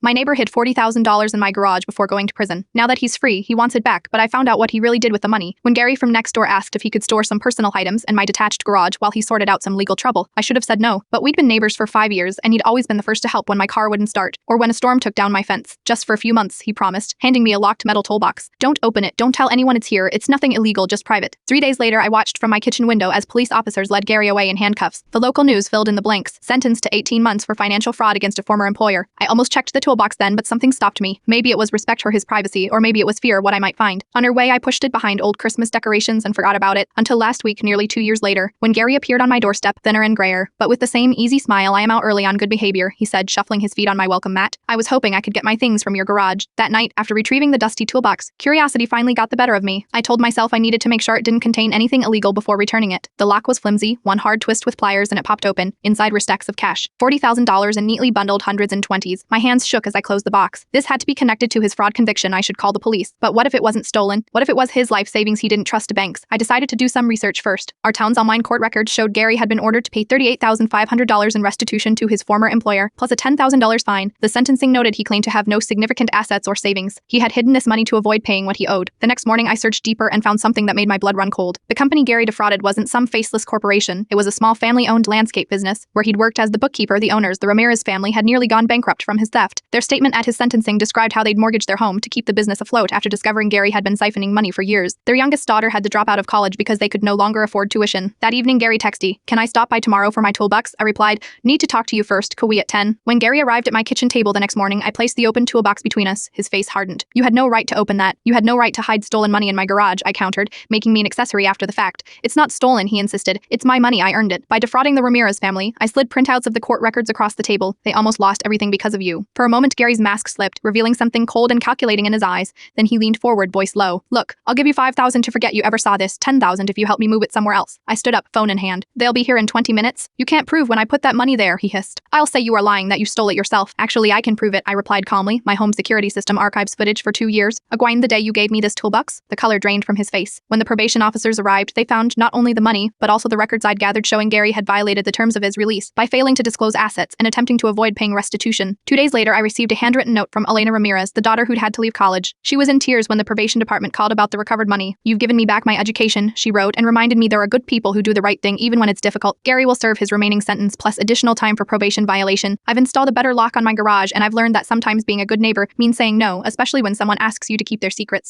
My neighbor hid $40,000 in my garage before going to prison. Now that he's free, he wants it back, but I found out what he really did with the money. When Gary from next door asked if he could store some personal items in my detached garage while he sorted out some legal trouble, I should have said no, but we'd been neighbors for 5 years, and he'd always been the first to help when my car wouldn't start, or when a storm took down my fence. Just for a few months, he promised, handing me a locked metal toolbox. Don't open it, don't tell anyone it's here, it's nothing illegal, just private. 3 days later, I watched from my kitchen window as police officers led Gary away in handcuffs. The local news filled in the blanks, sentenced to 18 months for financial fraud against a former employer. I almost checked the toolbox then, but something stopped me. Maybe it was respect for his privacy, or maybe it was fear of what I might find. On her way, I pushed it behind old Christmas decorations and forgot about it, until last week, nearly 2 years later, when Gary appeared on my doorstep, thinner and grayer, but with the same easy smile. I am out early on good behavior, he said, shuffling his feet on my welcome mat. I was hoping I could get my things from your garage. That night, after retrieving the dusty toolbox, curiosity finally got the better of me. I told myself I needed to make sure it didn't contain anything illegal before returning it. The lock was flimsy, one hard twist with pliers and it popped open. Inside were stacks of cash, $40,000 in neatly bundled hundreds and twenties. My hands shook as I closed the box. This had to be connected to his fraud conviction. I should call the police. But what if it wasn't stolen? What if it was his life savings he didn't trust to banks? I decided to do some research first. Our town's online court records showed Gary had been ordered to pay $38,500 in restitution to his former employer, plus a $10,000 fine. The sentencing noted he claimed to have no significant assets or savings. He had hidden this money to avoid paying what he owed. The next morning, I searched deeper and found something that made my blood run cold. The company Gary defrauded wasn't some faceless corporation. It was a small family-owned landscape business, where he'd worked as the bookkeeper. The owners, the Ramirez family, had nearly gone bankrupt from his theft. Their statement at his sentencing described how they'd mortgaged their home to keep the business afloat after discovering Gary had been siphoning money for years. Their youngest daughter had to drop out of college because they could no longer afford tuition. That evening, Gary texted, "Can I stop by tomorrow for my toolbox?" I replied, "Need to talk to you first, could we at 10? When Gary arrived at my kitchen table the next morning, I placed the open toolbox between us. His face hardened. "You had no right to open that. You had no right to hide stolen money in my garage," I countered, making me an accessory after the fact. "It's not stolen," he insisted. "It's my money, I earned it. By defrauding the Ramirez family, I slid printouts of the court records across the table. They almost lost everything because of you." For a moment, Gary's mask slipped, revealing something cold and calculating in his eyes. Then he leaned forward, voice low. "Look, I'll give you $5,000 to forget you ever saw this, $10,000 if you help me move it somewhere else." I stood up, phone in hand. "They'll be here in 20 minutes. You can't prove when I put that money there," he hissed. "I'll say you are lying, that you stole it yourself." "Actually, I can prove it," I replied calmly. "My home security system archives footage for 2 years. Aguine, the day you gave me this toolbox." The color drained from his face. When the probation officers arrived, they found not only the money, but also the records I'd gathered showing Gary had violated the terms of his release by failing to disclose assets and attempting to avoid paying restitution. 2 days later, I received a handwritten note from Elena Ramirez, the daughter who'd had to leave college. She was in tears when the probation department called about the recovered money. "You've given me back my education," she wrote, and reminded me there are good people who do the right thing even when it's difficult. Gary will serve his remaining sentence plus additional time for probation violation. I've installed a better lock on my garage, and I've learned that sometimes being a good neighbor means saying no, especially when someone asks you to keep their secrets.